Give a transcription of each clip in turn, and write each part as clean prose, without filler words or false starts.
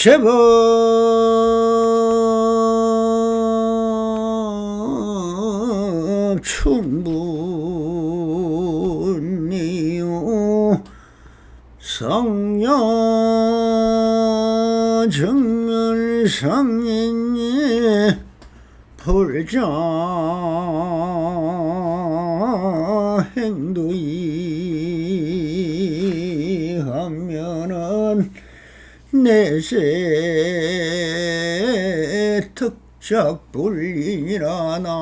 제법 충분히요 성녀 정렬상인이 불자 행도이 하면은 내세 특작 불리니라나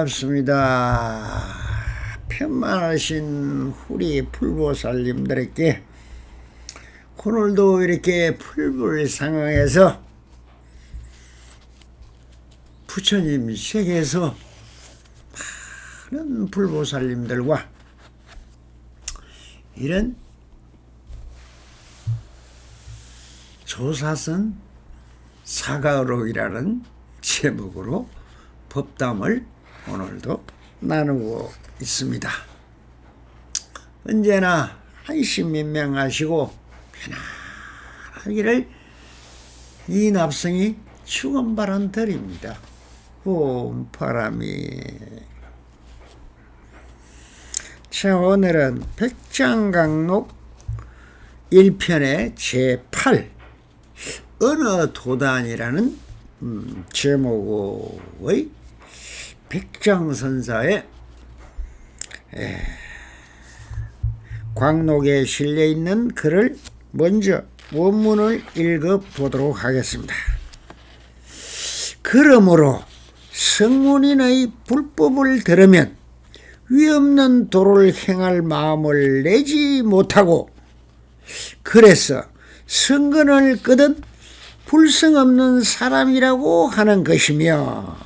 반갑습니다. 편만하신 우리 풀보살님들에게 오늘도 이렇게 풀불 상황에서 부처님 세계에서 많은 풀보살님들과 이런 조사선 사가로이라는 제목으로 법담을 오늘도 나누고 있습니다. 언제나 한심민명하시고 편안하기를 이 납성이 축원바란 들입니다. 봄바람이. 자, 오늘은 백장강록 1편의 제8 어느 도단이라는 제목의 백장선사의 광록에 실려있는 글을 먼저 원문을 읽어보도록 하겠습니다. 그러므로 성문인의 불법을 들으면 위없는 도를 행할 마음을 내지 못하고 그래서 성근을 끄든 불성 없는 사람이라고 하는 것이며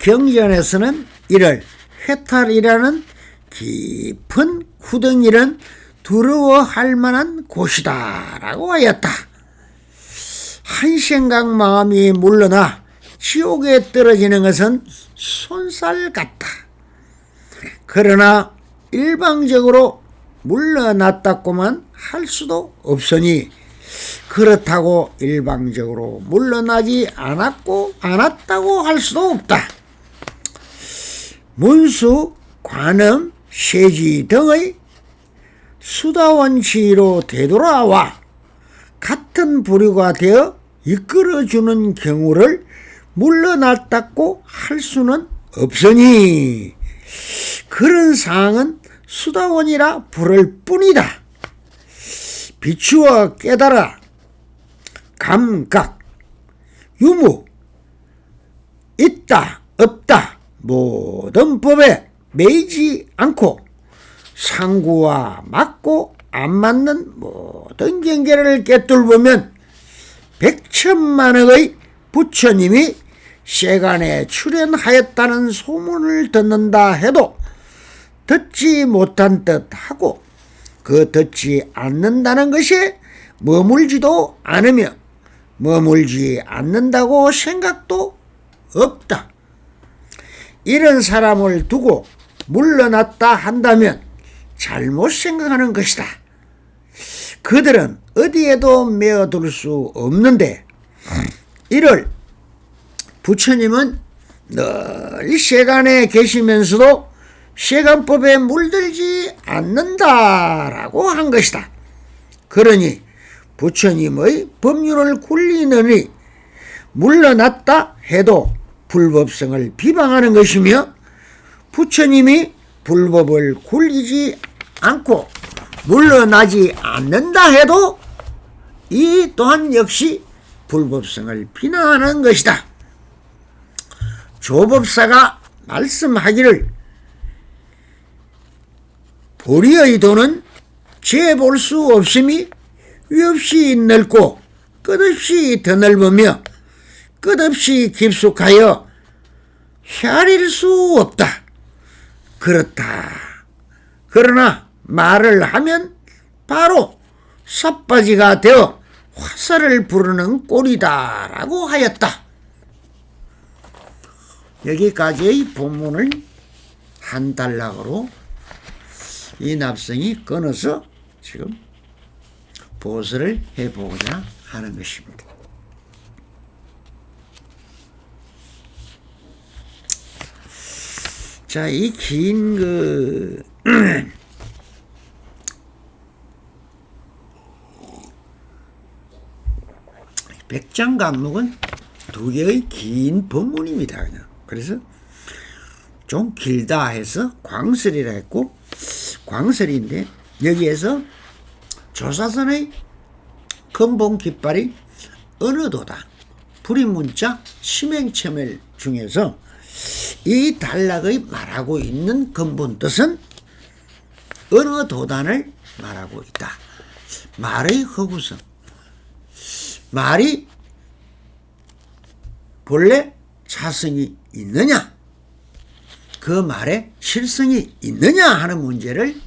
경전에서는 이를 회탈이라는 깊은 구덩이는 두려워할 만한 곳이다 라고 하였다. 한 생각 마음이 물러나 지옥에 떨어지는 것은 손살 같다. 그러나 일방적으로 물러났다고만 할 수도 없으니 그렇다고 일방적으로 물러나지 않았다고 할 수도 없다. 문수, 관음, 세지 등의 수다원치로 되돌아와 같은 부류가 되어 이끌어주는 경우를 물러났다고 할 수는 없으니 그런 사항은 수다원이라 부를 뿐이다. 비추어 깨달아 감각, 유무, 있다, 없다 모든 법에 매이지 않고 상구와 맞고 안 맞는 모든 경계를 꿰뚫으면 백천만억의 부처님이 세간에 출현하였다는 소문을 듣는다 해도 듣지 못한 듯하고 그 듣지 않는다는 것이 머물지도 않으며 머물지 않는다고 생각도 없다. 이런 사람을 두고 물러났다 한다면 잘못 생각하는 것이다. 그들은 어디에도 메어둘 수 없는데 이를 부처님은 늘 세간에 계시면서도 세간법에 물들지 않는다라고 한 것이다. 그러니 부처님의 법률을 굴리느니 물러났다 해도 불법성을 비방하는 것이며 부처님이 불법을 굴리지 않고 물러나지 않는다 해도 이 또한 역시 불법성을 비난하는 것이다. 조법사가 말씀하기를 보리의 도는 재볼 수 없음이 위없이 넓고 끝없이 더 넓으며 끝없이 깊숙하여 헤아릴 수 없다. 그렇다. 그러나 말을 하면 바로 삿바지가 되어 화살을 부르는 꼴이다라고 하였다. 여기까지의 본문을 한 단락으로 이 납성이 끊어서 지금 보서를 해보고자 하는 것입니다. 자, 이 긴 백장강목은 두 개의 긴 본문입니다. 그냥. 그래서 좀 길다 해서 광설이라 했고, 광설인데 여기에서 조사선의 근본 깃발이 어느 도다 불임문자 심행체멸 중에서 이 단락의 말하고 있는 근본 뜻은 어느 도단을 말하고 있다. 말의 허구성. 말이 본래 차성이 있느냐, 그 말에 실성이 있느냐 하는 문제를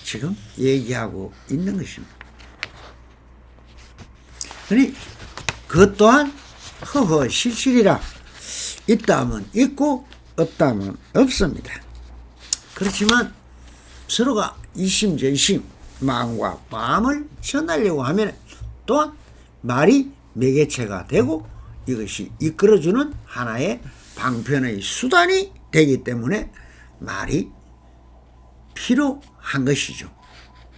지금 얘기하고 있는 것입니다. 그러니 그것 또한 허허실실이라 있다 하면 있고 없다 하면 없습니다. 그렇지만 서로가 이심전심 마음과 마음을 전하려고 하면 또한 말이 매개체가 되고 이것이 이끌어주는 하나의 방편의 수단이 되기 때문에 말이 필요한 것이죠.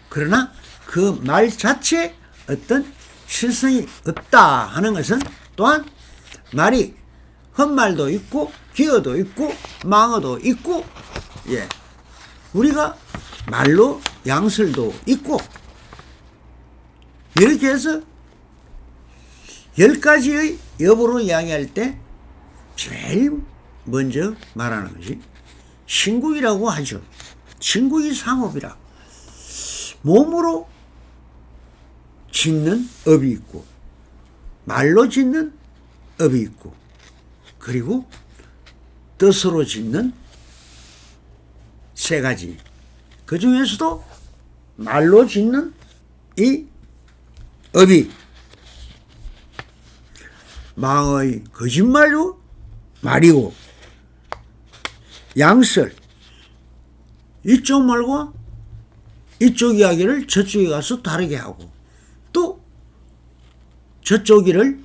그러나 그 말 자체에 어떤 실성이 없다 하는 것은 또한 말이 헛말도 있고 기어도 있고 망어도 있고, 예, 우리가 말로 양설도 있고, 이렇게 해서 10가지의 여부로 이야기할 때 제일 먼저 말하는 것이 신국이라고 하죠. 신국이 상업이라. 몸으로 짓는 업이 있고, 말로 짓는 업이 있고, 그리고 뜻으로 짓는 세 가지. 그 중에서도 말로 짓는 이 업이 망의 거짓말로 말이고, 양설, 이쪽 말과 이쪽 이야기를 저쪽에 가서 다르게 하고, 또 저쪽 일을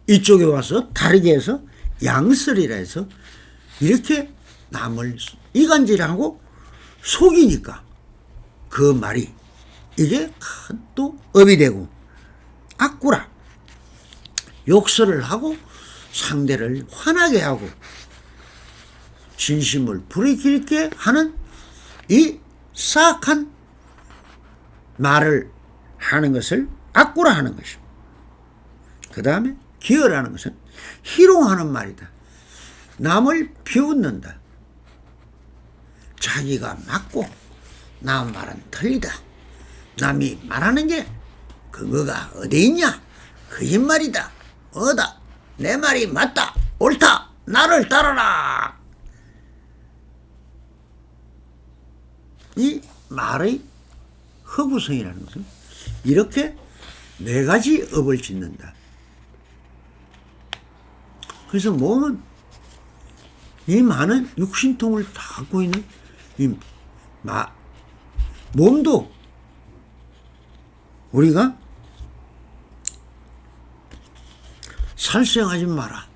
이쪽에 와서 다르게 해서 양설이라 해서 이렇게 남을 이간질하고 속이니까 그 말이 이게 큰 또 업이 되고, 악구라 욕설을 하고 상대를 화나게 하고 진심을 불이익게 하는 이 사악한 말을 하는 것을 악구라 하는 것입니다. 그 다음에 기어라는 것은 희롱하는 말이다. 남을 비웃는다. 자기가 맞고 남 말은 틀리다. 남이 말하는 게 근거가 어디 있냐? 거짓말이다. 뭐다? 내 말이 맞다. 옳다. 나를 따르라. 이 말의 허구성이라는 것은 이렇게 4가지 업을 짓는다. 그래서 몸은 이 많은 육신통을 다 갖고 있는 이 몸도 우리가 살생하지 마라,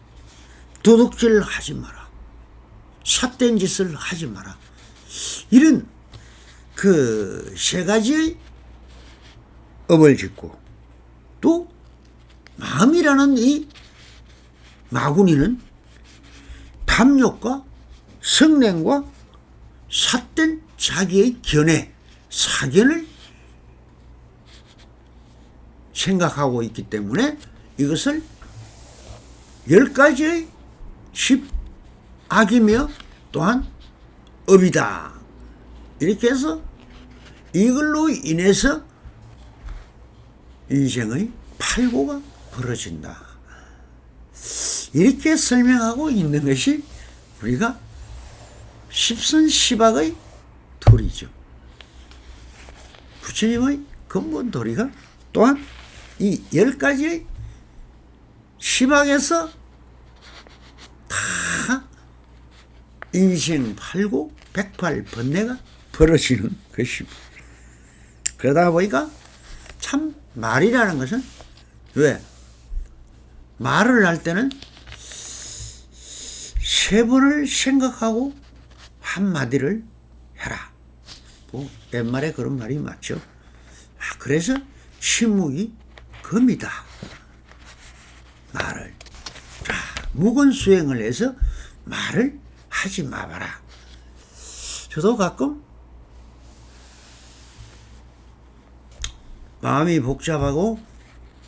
도둑질 하지 마라, 삿된 짓을 하지 마라, 이런 그 3가지의 업을 짓고, 또 마음이라는 이 마구니는 탐욕과 성냉과 삿된 자기의 견해, 사견을 생각하고 있기 때문에 이것을 10가지의 10악이며 또한 업이다. 이렇게 해서 이걸로 인해서 인생의 팔고가 벌어진다. 이렇게 설명하고 있는 것이 우리가 십선시박의 도리죠. 부처님의 근본 도리가 또한 이 10가지의 시박에서 다 인생 팔고 108번뇌가 벌어지는 것입니다. 그러다 보니까 참 말이라는 것은 왜? 말을 할 때는 3번을 생각하고 한마디를 해라. 뭐 옛말에 그런 말이 맞죠. 그래서 침묵이 금이다. 말을. 자, 무건수행을 해서 말을 하지 마봐라. 저도 가끔 마음이 복잡하고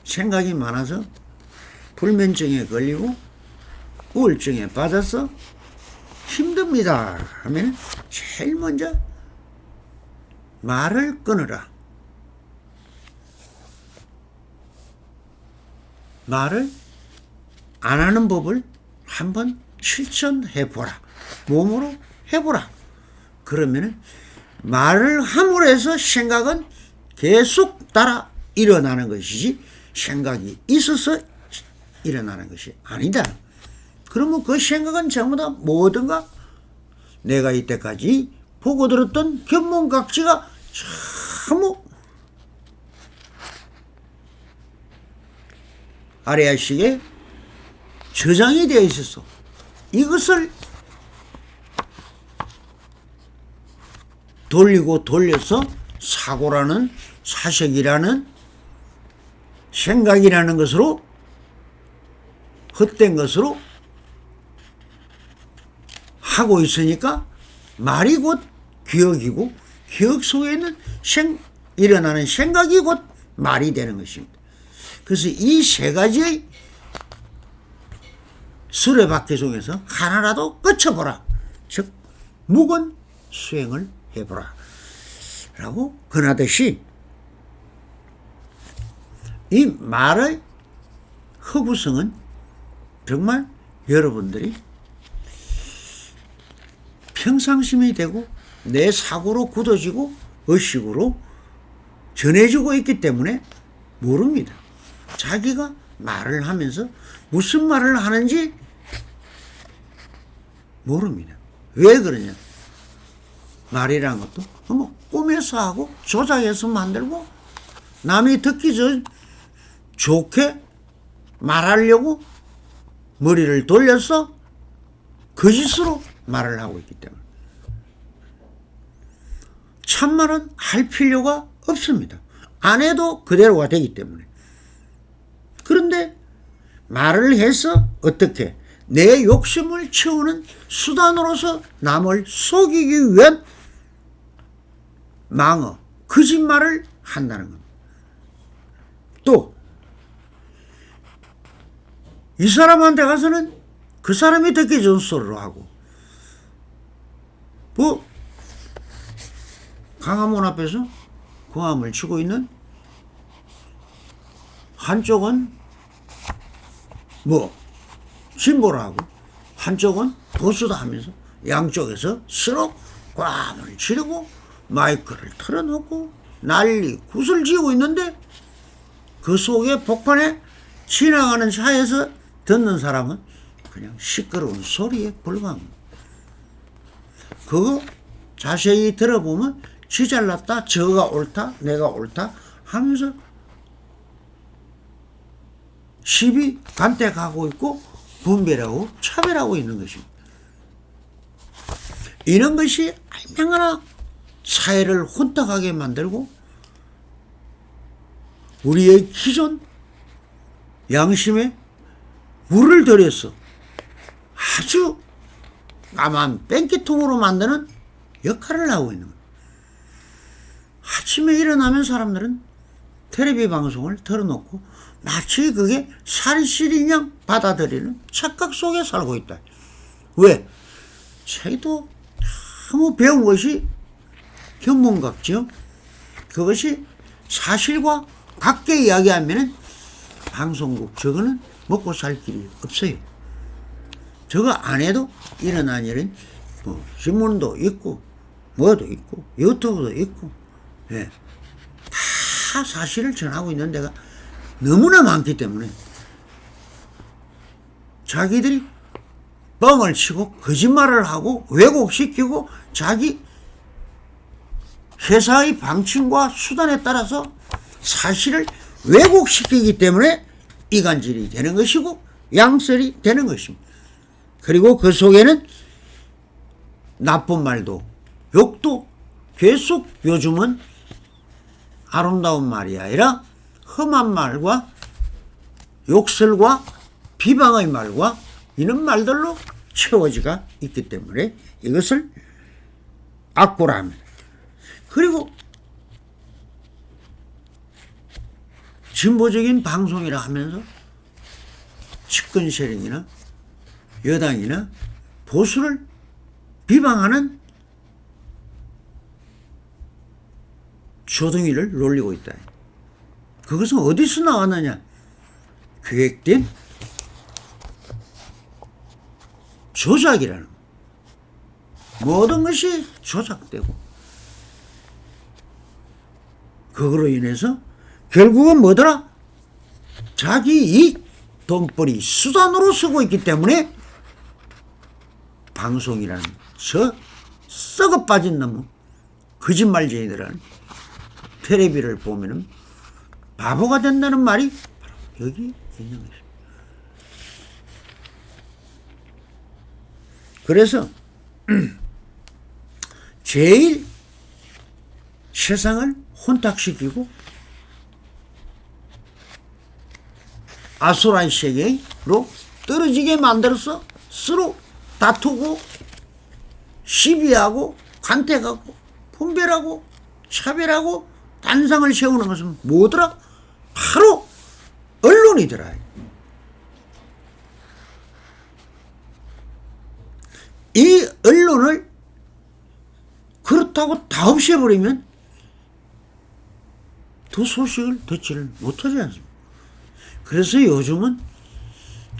생각이 많아서 불면증에 걸리고 우울증에 빠져서 힘듭니다 하면 제일 먼저 말을 끊으라. 말을 안 하는 법을 한번 실천해보라. 몸으로 해보라. 그러면 말을 함으로 해서 생각은 계속 따라 일어나는 것이지 생각이 있어서 일어나는 것이 아니다. 그러면 그 생각은 전부 다 뭐든가 내가 이때까지 보고 들었던 견문각지가 전부 아래아식에 저장이 되어 있었어. 이것을 돌리고 돌려서 사고라는 사색이라는 생각이라는 것으로 헛된 것으로 하고 있으니까 말이 곧 기억이고 기억 속에는 일어나는 생각이 곧 말이 되는 것입니다. 그래서 이 3가지의 수레바퀴 속에서 하나라도 꺼쳐보라. 즉 무건 수행을 해보라 라고 권하듯이 이 말의 허구성은 정말 여러분들이 평상심이 되고 내 사고로 굳어지고 의식으로 전해주고 있기 때문에 모릅니다. 자기가 말을 하면서 무슨 말을 하는지 모릅니다. 왜 그러냐? 말이라는 것도 뭐 꿈에서 하고 조작해서 만들고 남이 듣기 좋게 말하려고 머리를 돌려서 거짓으로 말을 하고 있기 때문에 참말은 할 필요가 없습니다. 안 해도 그대로가 되기 때문에. 그런데 말을 해서 어떻게 내 욕심을 채우는 수단으로서 남을 속이기 위한 망어, 거짓말을 한다는 겁니다. 또 이 사람한테 가서는 그 사람이 듣기 좋은 소리로 하고 뭐 광화문 앞에서 고함을 치고 있는 한쪽은 뭐 진보를 하고 한쪽은 보수다 하면서 양쪽에서 서로 고함을 지르고 마이크를 틀어놓고 난리 굿을 지고 있는데 그 속에 복판에 지나가는 차에서 듣는 사람은 그냥 시끄러운 소리에 불과합니다. 그거 자세히 들어보면 지 잘났다, 저가 옳다, 내가 옳다 하면서 시비 간택하고 있고 분별하고 차별하고 있는 것입니다. 이런 것이 얼마나 사회를 혼탁하게 만들고 우리의 기존 양심에 물을 들여서 아주 까만 뺑기통으로 만드는 역할을 하고 있는 거예요. 아침에 일어나면 사람들은 텔레비 방송을 틀어놓고 마치 그게 사실인 양 받아들이는 착각 속에 살고 있다. 왜? 자기도 너무 배운 것이 견문각지요. 그것이 사실과 같게 이야기하면 방송국 저거는 먹고 살 길이 없어요. 저거 안 해도 일어난 일은 뭐 신문도 있고 뭐도 있고 유튜브도 있고 예. 다 사실을 전하고 있는 데가 너무나 많기 때문에 자기들이 뻥을 치고 거짓말을 하고 왜곡시키고 자기 회사의 방침과 수단에 따라서 사실을 왜곡시키기 때문에 이간질이 되는 것이고 양설이 되는 것입니다. 그리고 그 속에는 나쁜 말도 욕도 계속 요즘은 아름다운 말이 아니라 험한 말과 욕설과 비방의 말과 이런 말들로 채워지가 있기 때문에 이것을 악고라 합니다. 그리고 진보적인 방송이라 하면서 집권 세력이나 여당이나 보수를 비방하는 조둥이를 놀리고 있다. 그것은 어디서 나왔느냐? 계획된 조작이라는 거. 모든 것이 조작되고 그거로 인해서 결국은 뭐더라? 자기 이익 돈벌이 수단으로 쓰고 있기 때문에 방송이라는 저 썩어 빠진 놈 거짓말쟁이들은 텔레비를 보면은 바보가 된다는 말이 바로 여기 있는 것입니다. 그래서 제일 세상을 혼탁시키고 아수라의 세계로 떨어지게 만들어서 서로 다투고 시비하고 간택하고 분별하고 차별하고 단상을 세우는 것은 뭐더라? 바로 언론이더라. 이 언론을 그렇다고 다 없애버리면 더 소식을 듣지를 못하지 않습니까? 그래서 요즘은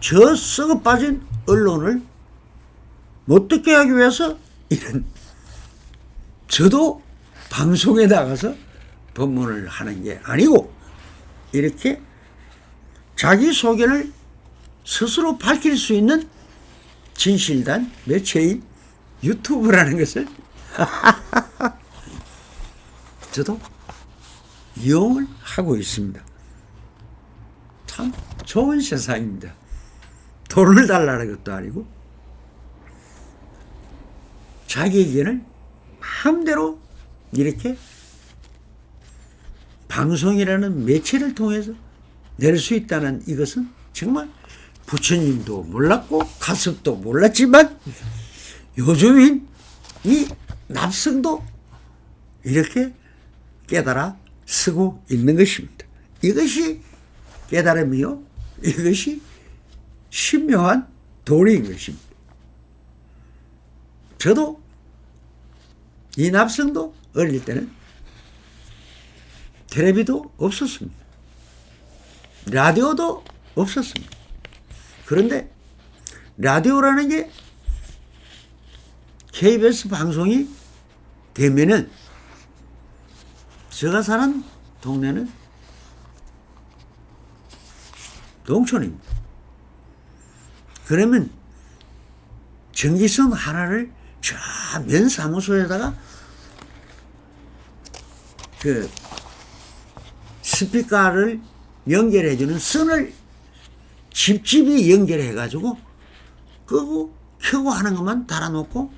저 썩어 빠진 언론을 못 듣게 하기 위해서 이런 저도 방송에 나가서 법문을 하는 게 아니고 이렇게 자기 소견을 스스로 밝힐 수 있는 진실단 매체인 유튜브라는 것을 저도 이용을 하고 있습니다. 참 좋은 세상입니다. 돈을 달라는 것도 아니고 자기 의견을 마음대로 이렇게 방송이라는 매체를 통해서 낼 수 있다는 이것은 정말 부처님도 몰랐고 가섭도 몰랐지만 요즘인 이 납성도 이렇게 깨달아 쓰고 있는 것입니다. 이것이 깨달음이요. 이것이 신묘한 도리인 것입니다. 저도 이 납성도 어릴 때는 텔레비도 없었습니다. 라디오도 없었습니다. 그런데 라디오라는 게 KBS 방송이 되면은 제가 사는 동네는 농촌입니다. 그러면 전기선 하나를 저 면 사무소에다가 그 스피커를 연결해주는 선을 집집이 연결해가지고 끄고 켜고 하는 것만 달아놓고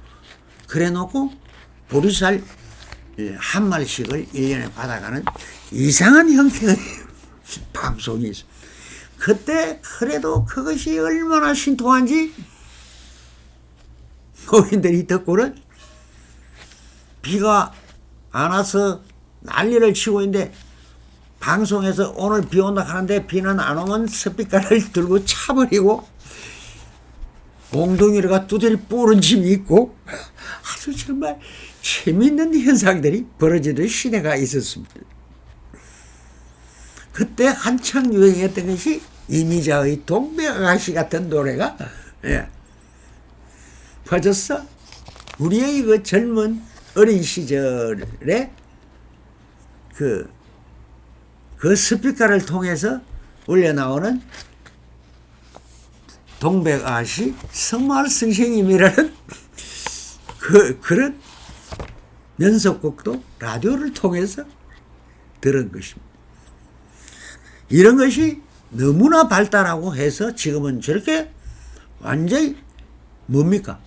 그래놓고 보리쌀 한 마리씩을 1년에 받아가는 이상한 형태의 방송이 있어요. 그때 그래도 그것이 얼마나 신통한지 노인들이 듣고는 비가 안 와서 난리를 치고 있는데 방송에서 오늘 비 온다 하는데 비는 안 오면 스피커를 들고 차버리고 몽둥이가 두드리 뿌는 집이 있고 아주 정말 재미있는 현상들이 벌어지는 시대가 있었습니다. 그때 한창 유행했던 것이 이미자의 동백아가씨 같은 노래가 빠졌어? 우리의 그 젊은 어린 시절에 그 스피커를 통해서 울려나오는 동백아시 성마을 선생님이라는 그런 연속곡도 라디오를 통해서 들은 것입니다. 이런 것이 너무나 발달하고 해서 지금은 저렇게 완전히 뭡니까?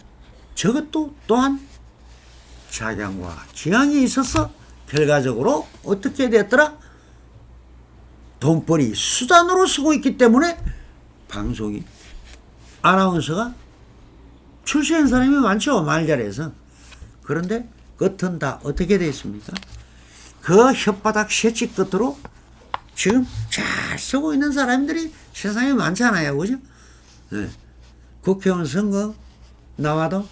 저것도 또한 작용과 지향이 있어서 결과적으로 어떻게 됐더라? 돈벌이 수단으로 쓰고 있기 때문에 방송이 아나운서가 출세한 사람이 많죠. 말 잘해서. 그런데 끝은 다 어떻게 되어 있습니까? 그 혓바닥 셋치 끝으로 지금 잘 쓰고 있는 사람들이 세상에 많잖아요. 그죠? 네. 국회의원 선거 나와도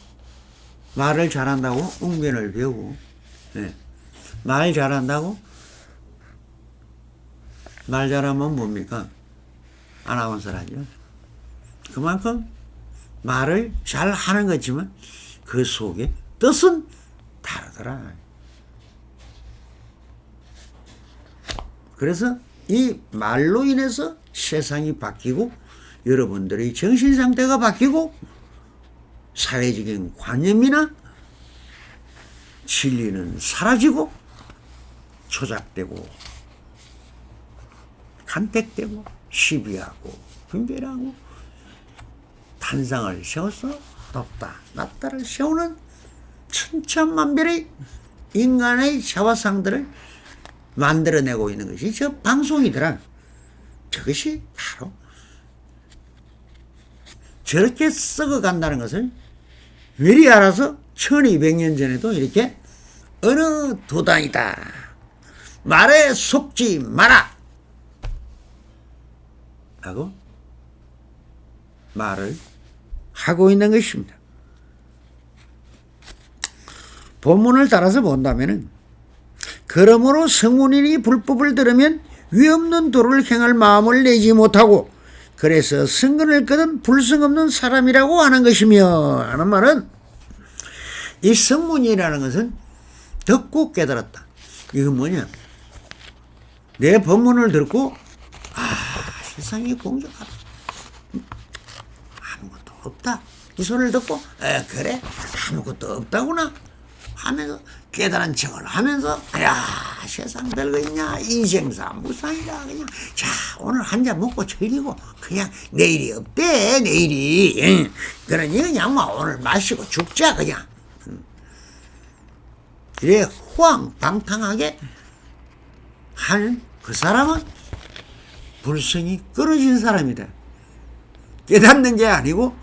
말을 잘한다고 웅변을 배우고, 네. 말 잘한다고 말 잘하면 뭡니까? 아나운서라죠. 그만큼 말을 잘 하는 거지만 그 속에 뜻은 다르더라. 그래서 이 말로 인해서 세상이 바뀌고 여러분들의 정신 상태가 바뀌고 사회적인 관념이나 진리는 사라지고 조작되고 간택되고 시비하고 분별하고 탄상을 세워서 높다 낮다를 세우는 천차만별의 인간의 샤와상들을 만들어내고 있는 것이 저 방송이더라. 저것이 바로 저렇게 썩어간다는 것을 미리 알아서 1200년 전에도 이렇게 어느 도단이다. 말에 속지 마라. 라고 말을 하고 있는 것입니다. 본문을 따라서 본다면은 그러므로 성문인이 불법을 들으면 위없는 도를 행할 마음을 내지 못하고 그래서 성근을 끄는 불성 없는 사람이라고 하는 것이며 하는 말은 이 성문이라는 것은 듣고 깨달았다. 이건 뭐냐? 내 법문을 듣고 세상이 공정하다. 아무것도 없다. 이 소리를 듣고 그래 아무것도 없다구나 하면서 깨달은 척을 하면서 야 세상 별거 있냐 인생사 무상이라 그냥 자 오늘 한 잔 먹고 즐기고 그냥 내일이 없대 내일이 그러니 그냥 뭐 오늘 마시고 죽자 그냥 이래 호황방탕하게 하는 그 사람은 불성이 끊어진 사람이다. 깨닫는 게 아니고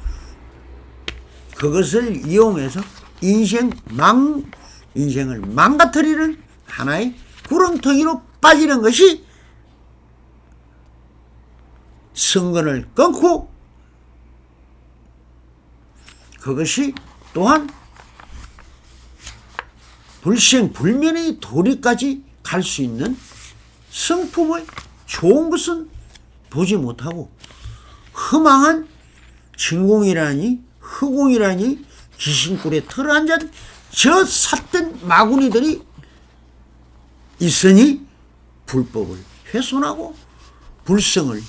그것을 이용해서 인생을 망가뜨리는 하나의 구렁텅이로 빠지는 것이 성근을 끊고 그것이 또한 불생불면의 도리까지 갈 수 있는 성품의 좋은 것은 보지 못하고 허망한 진공이라니 허공이라니 귀신꿀에 털어앉은 저 삿된 마구니들이 있으니 불법을 훼손하고 불성을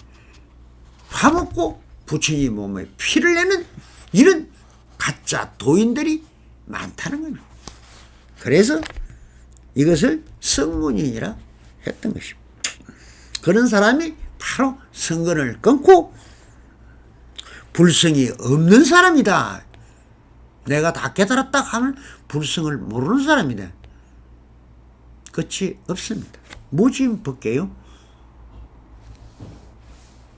파먹고 부처님 몸에 피를 내는 이런 가짜 도인들이 많다는 겁니다. 그래서 이것을 성문인이라 했던 것입니다. 그런 사람이 바로 성근을 끊고 불성이 없는 사람이다. 내가 다 깨달았다 하면 불성을 모르는 사람이다. 끝이 없습니다. 무진법계요.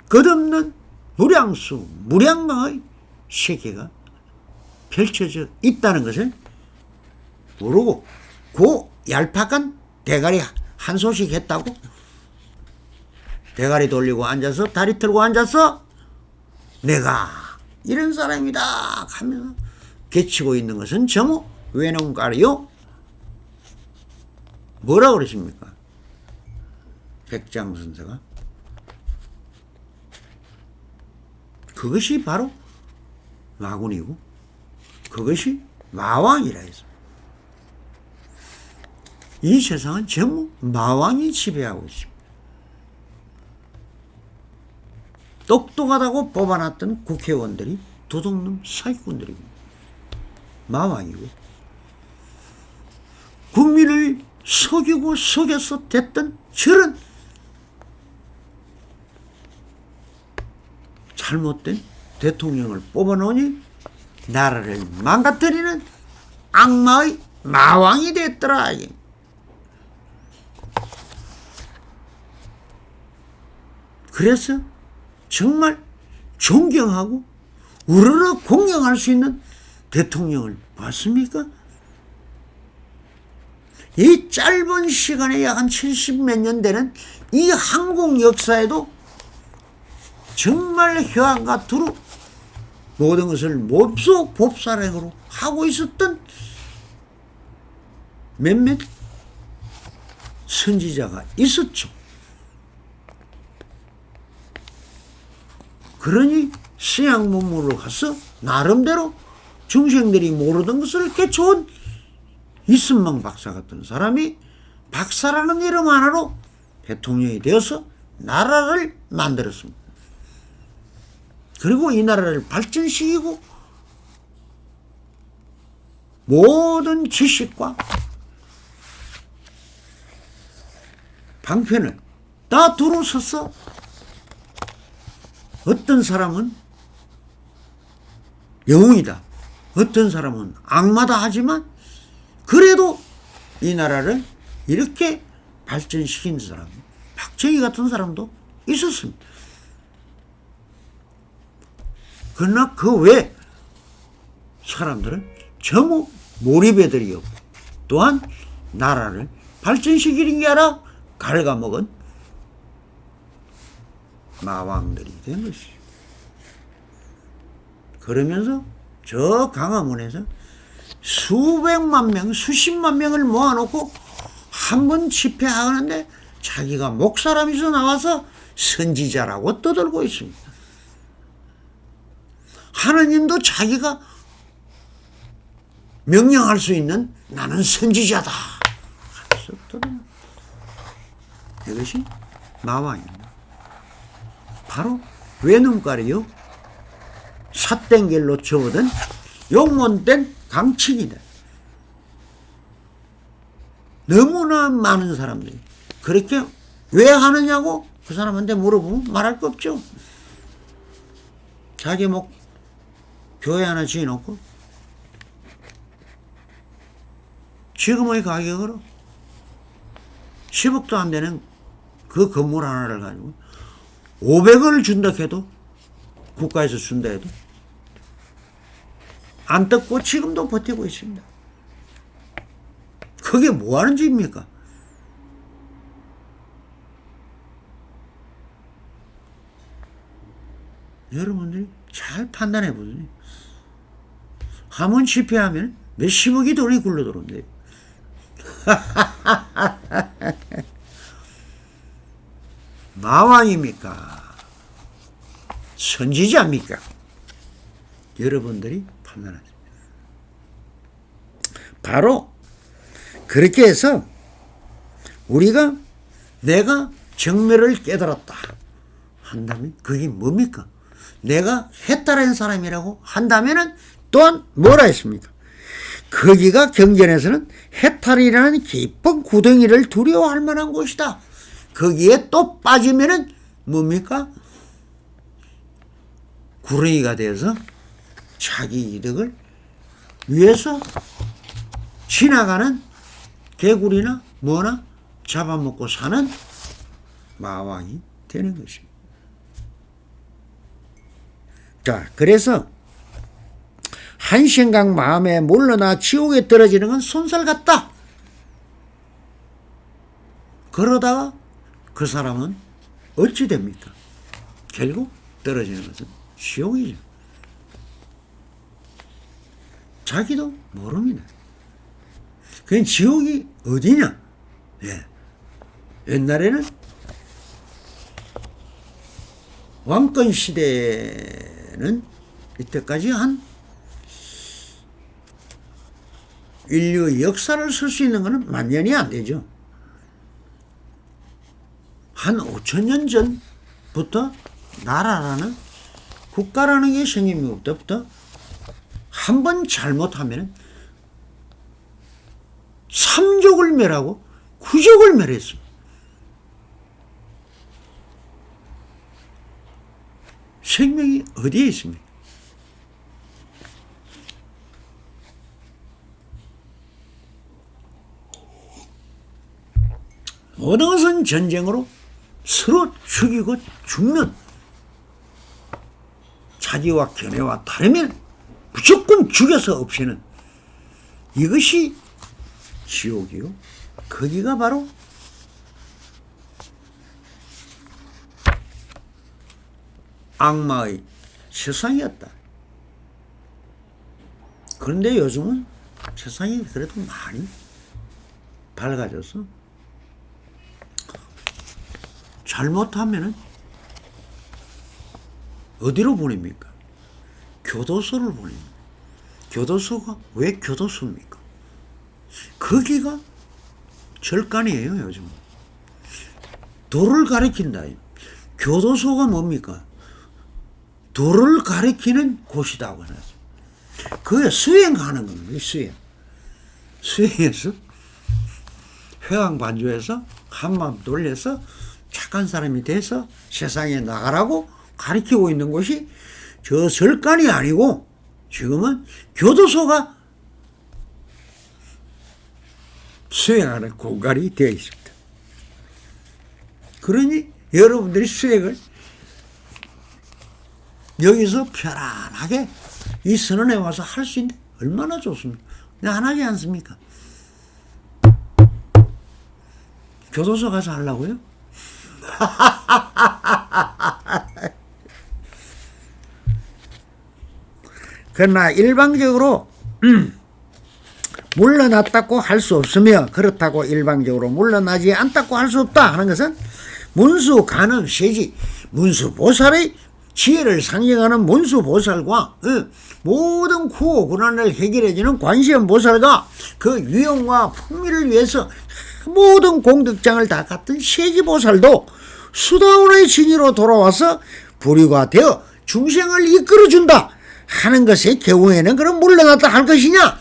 끝없는 무량수 무량강의 세계가 펼쳐져 있다는 것을 모르고 그 얄팍한 대가리 한 소식 했다고 대가리 돌리고 앉아서 다리 틀고 앉아서 내가 이런 사람이다 하면서 개치고 있는 것은 전부 외놈가리요. 뭐라 그러십니까? 백장선서가 그것이 바로 마군이고 그것이 마왕이라 해서. 이 세상은 전부 마왕이 지배하고 있습니다. 똑똑하다고 뽑아놨던 국회의원들이 도둑놈 사기꾼들입니다. 마왕이고, 국민을 속이고 속여서 됐던 저런 잘못된 대통령을 뽑아놓으니 나라를 망가뜨리는 악마의 마왕이 됐더라. 그래서 정말 존경하고 우러러 공경할 수 있는 대통령을 봤습니까? 이 짧은 시간에 약 한 70몇 년 되는 이 한국 역사에도 정말 혀안과 두루 모든 것을 몹소 법사력으로 하고 있었던 몇몇 선지자가 있었죠. 그러니 서양 문물로 가서 나름대로 중생들이 모르던 것을 깨쳐온 이승만 박사 같은 사람이 박사라는 이름 하나로 대통령이 되어서 나라를 만들었습니다. 그리고 이 나라를 발전시키고 모든 지식과 방편을 다 두루서서 어떤 사람은 영웅이다, 어떤 사람은 악마다 하지만 그래도 이 나라를 이렇게 발전시킨 사람, 박정희 같은 사람도 있었습니다. 그러나 그 외 사람들은 전부 몰입애들이었고 또한 나라를 발전시키는 게 아니라 갉아먹은 마왕들이 된 것이죠. 그러면서 저 강화문에서 수백만 명, 수십만 명을 모아놓고 한 번 집회하는데 자기가 목사람에서 나와서 선지자라고 떠들고 있습니다. 하나님도 자기가 명령할 수 있는 나는 선지자다. 이것이 마왕입니다. 바로 외눈깔이요 삿땡길로 접어든 용몬된 강칭이다. 너무나 많은 사람들이 그렇게 왜 하느냐고 그 사람한테 물어보면 말할 거 없죠. 자기 목 교회 하나 지어놓고 지금의 가격으로 10억도 안 되는 그 건물 하나를 가지고 500억을 준다 해도 국가에서 준다 해도 안 뜯고 지금도 버티고 있습니다. 그게 뭐 하는 짓입니까? 여러분들이 잘 판단해 보세요. 한번 집회하면 몇십억이 돈이 굴러 들어온대요. 마왕입니까? 선지자입니까? 여러분들이 판단하세요. 바로 그렇게 해서 우리가 내가 정멸을 깨달았다 한다면 그게 뭡니까? 내가 해탈한 사람이라고 한다면은 또한 뭐라 했습니까? 거기가 경전에서는 해탈이라는 깊은 구덩이를 두려워할 만한 곳이다. 거기에 또 빠지면은 뭡니까? 구렁이가 되어서 자기 이득을 위해서 지나가는 개구리나 뭐나 잡아먹고 사는 마왕이 되는 것입니다. 자, 그래서 한 생각 마음에 물러나 지옥에 떨어지는 건 손살 같다. 그러다가 그 사람은 어찌 됩니까? 결국 떨어지는 것은 지옥이죠. 자기도 모릅니다. 그냥 지옥이 어디냐? 예. 옛날에는 왕권 시대는 이때까지 한 인류의 역사를 쓸 수 있는 것은 만년이 안 되죠. 한 5천년 전부터 나라라는 국가라는 게 생긴 것부터 한 번 잘못하면 3족을 멸하고 9족을 멸했습니다. 생명이 어디에 있습니까? 모든 것은 전쟁으로 서로 죽이고 죽는, 자기와 견해와 다르면 무조건 죽여서 없애는, 이것이 지옥이요. 거기가 바로 악마의 세상이었다. 그런데 요즘은 세상이 그래도 많이 밝아져서 잘못하면은 어디로 보냅니까? 교도소를 보냅니다. 교도소가 왜 교도소입니까? 거기가 절간이에요, 요즘. 도를 가리킨다. 교도소가 뭡니까? 도를 가리키는 곳이라고 해놨어요. 그게 수행하는 겁니다, 수행. 수행해서, 회왕반조해서, 한마음 돌려서, 착한 사람이 돼서 세상에 나가라고 가리키고 있는 곳이 저 절간이 아니고, 지금은 교도소가 수행하는 공간이 되어 있습니다. 그러니 여러분들이 수행을 여기서 편안하게 이 선언에 와서 할 수 있는데 얼마나 좋습니까? 안 하지 않습니까? 교도소 가서 하려고요? 그러나 일방적으로 물러났다고 할 수 없으며, 그렇다고 일방적으로 물러나지 않다고 할 수 없다 하는 것은 문수, 간음, 세지, 문수보살의 지혜를 상징하는 문수보살과 모든 구호 고난을 해결해주는 관세음보살과 그 위엄과 풍미를 위해서 모든 공덕장을 다 갖던 세지보살도 수다원의 진위로 돌아와서 불유가 되어 중생을 이끌어준다 하는 것의 경우에는 그럼 물러났다 할 것이냐?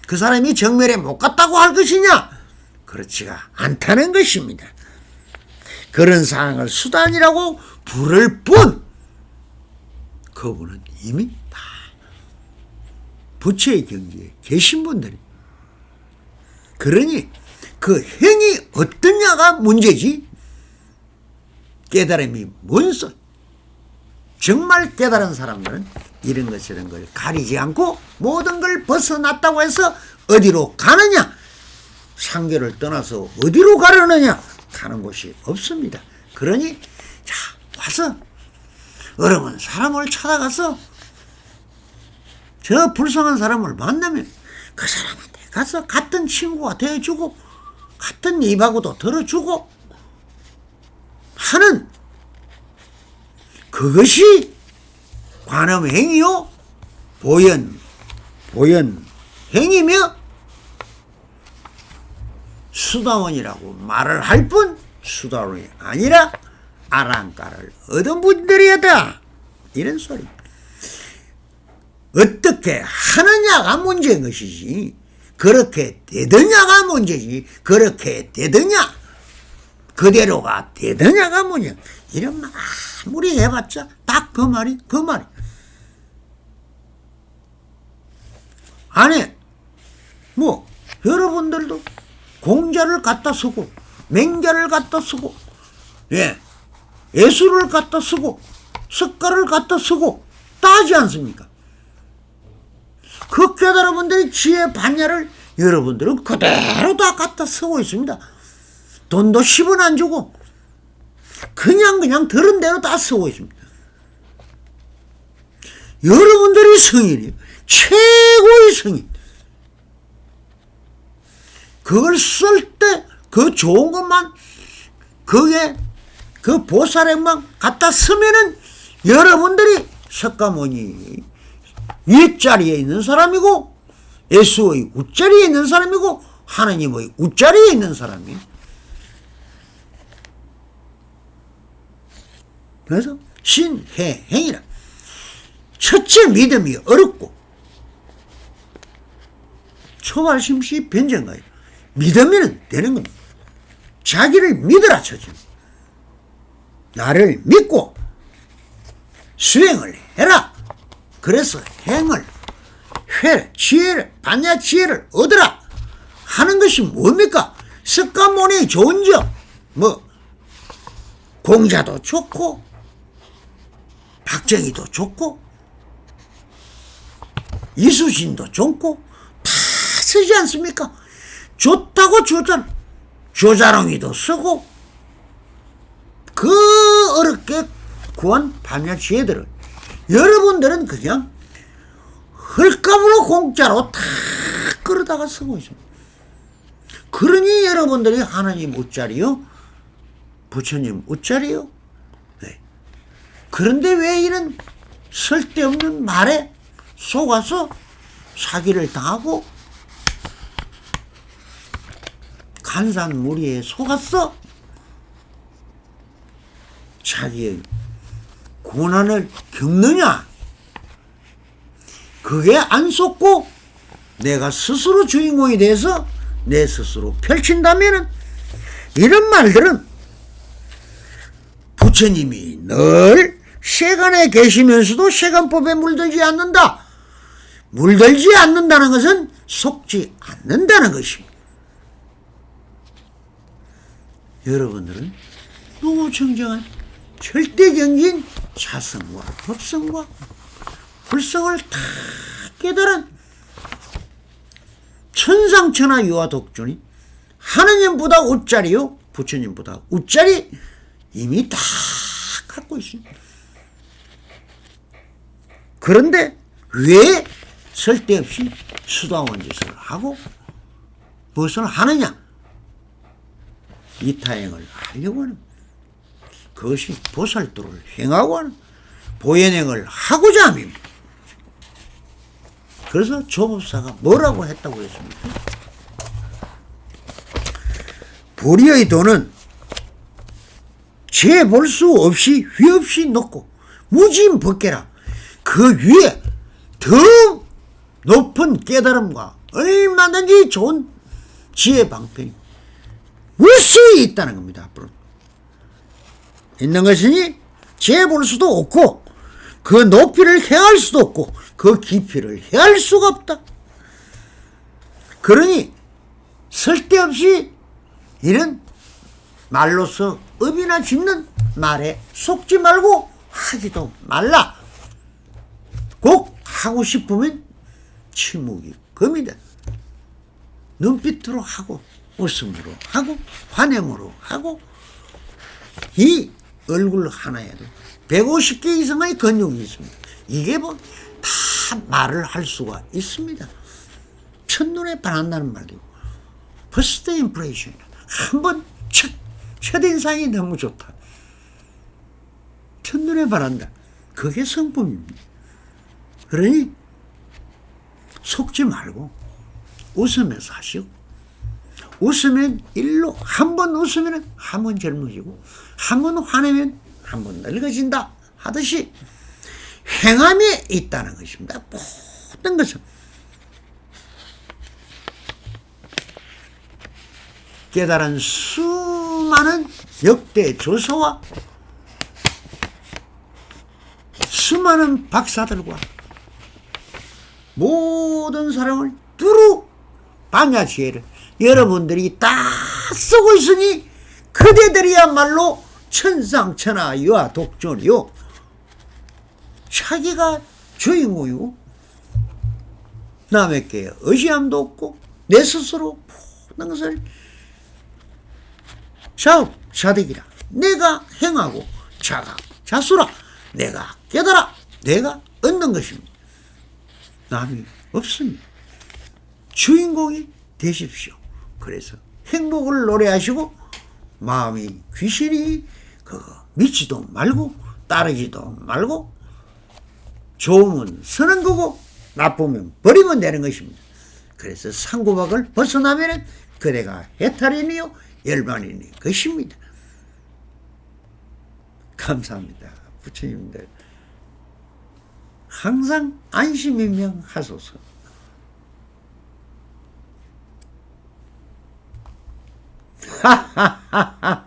그 사람이 정멸에 못 갔다고 할 것이냐? 그렇지가 않다는 것입니다. 그런 상황을 수단이라고 부를 뿐, 그분은 이미 다 부처의 경지에 계신 분들이. 그러니 그 행이 어떠냐가 문제지, 깨달음이 뭔소. 정말 깨달은 사람들은 이런 것 저런 걸 가리지 않고 모든 걸 벗어났다고 해서 어디로 가느냐, 상계를 떠나서 어디로 가려느냐 가는 곳이 없습니다. 그러니 자 와서 여러분 사람을 찾아가서 저 불쌍한 사람을 만나면 그 사람한테 가서 같은 친구가 되어주고 같은 입하고도 들어주고 하는 그것이 관음행위요 보현행위며 수다원이라고 말을 할 뿐 수다원이 아니라 아랑가를 얻은 분들이었다, 이런 소리. 어떻게 하느냐가 문제인 것이지 그렇게 되느냐가 문제지, 그렇게 되느냐 그대로가 되느냐가 문제야. 이런 말 아무리 해봤자 딱 그 말이 그 말이. 아니 뭐 여러분들도 공자를 갖다 쓰고 맹자를 갖다 쓰고 예술을 갖다 쓰고 석가를 갖다 쓰고 다 하지 않습니까? 그 깨달은 분들의 지혜 반야를 여러분들은 그대로 다 갖다 쓰고 있습니다. 돈도 10원 안 주고 그냥 들은 대로 다 쓰고 있습니다. 여러분들이 성인이에요. 최고의 성인. 그걸 쓸 때 그 좋은 것만 그게 그 보살행만 갖다 쓰면은 여러분들이 석가모니 윗자리에 있는 사람이고 예수의 웃자리에 있는 사람이고 하나님의 웃자리에 있는 사람이에요. 그래서 신해행이라. 첫째 믿음이 어렵고 초발심시 변정가요. 믿으면 되는 겁니다. 자기를 믿으라 쳐지. 나를 믿고 수행을 해라. 그래서 행을 지혜를 반야 지혜를 얻으라 하는 것이 뭡니까? 습관몬이 좋은 점, 공자도 좋고 박정희도 좋고 이수신도 좋고 다 쓰지 않습니까? 좋다고 조자롱이도 쓰고 그 어렵게 구한 반야 지혜들을 여러분들은 그냥 헐값으로 공짜로 다 끌어다가 쓰고 있습니다. 그러니 여러분들이 하나님 웃자리요, 부처님 웃자리요. 네. 그런데 왜 이런 쓸데없는 말에 속아서 사기를 당하고 간산무리에 속았어? 자기의 고난을 겪느냐? 그게 안 속고 내가 스스로 주인공이 돼서 내 스스로 펼친다면은 이런 말들은 부처님이 늘 세간에 계시면서도 세간법에 물들지 않는다. 물들지 않는다는 것은 속지 않는다는 것입니다. 여러분들은 무궁청정한 절대경진 자성과 법성과 불성을 다 깨달은 천상천하 유아 독존이 하느님보다 웃자리요, 부처님보다 웃자리 이미 다 갖고 있습니다. 그런데 왜 쓸데없이 수다원 짓을 하고 무엇을 하느냐? 이타행을 하려고 하는, 그것이 보살도를 행하고 하는 보현행을 하고자 함입니다. 그래서 조법사가 뭐라고 했다고 했습니까? 불의의 도는 재볼 수 없이 휘 없이 놓고 무진 법계라. 그 위에 더 높은 깨달음과 얼마든지 좋은 지혜 방편이 무수히 있다는 겁니다. 앞으로 있는 것이니 재볼 수도 없고 그 높이를 헤아릴 수도 없고 그 깊이를 헤아릴 수가 없다. 그러니 쓸데없이 이런 말로서 업이나 짓는 말에 속지 말고 하지도 말라. 꼭 하고 싶으면 침묵이 금이다. 눈빛으로 하고 웃음으로 하고 환영으로 하고 이 얼굴 하나에도 150개 이상의 근육이 있습니다. 이게 뭐 다 말을 할 수가 있습니다. 첫눈에 반한다는 말도 퍼스트 임프레이션, 한번 첫인상이 너무 좋다. 첫눈에 반한다. 그게 성품입니다. 그러니 속지 말고 웃으면서 하시고, 웃으면 일로 한 번 웃으면 한 번 젊어지고 한 번 화내면 한 번 늙어진다 하듯이 행함에 있다는 것입니다. 모든 것은 깨달은 수많은 역대 조서와 수많은 박사들과 모든 사람을 두루 반야지혜를 여러분들이 다 쓰고 있으니 그대들이야말로 천상천하 유아 독존이요, 자기가 주인공이고 남에게 의지함도 없고 내 스스로 모든 것을 자득이라 내가 행하고 자수라 내가 깨달아 내가 얻는 것입니다. 남이 없습니다. 주인공이 되십시오. 그래서 행복을 노래하시고 마음이 귀신이 그거 믿지도 말고 따르지도 말고 좋으면 쓰는 거고 나쁘면 버리면 되는 것입니다. 그래서 상고박을 벗어나면 그대가 해탈이니요 열반이니 것입니다. 감사합니다. 부처님들 항상 안심인명하소서. 하하하하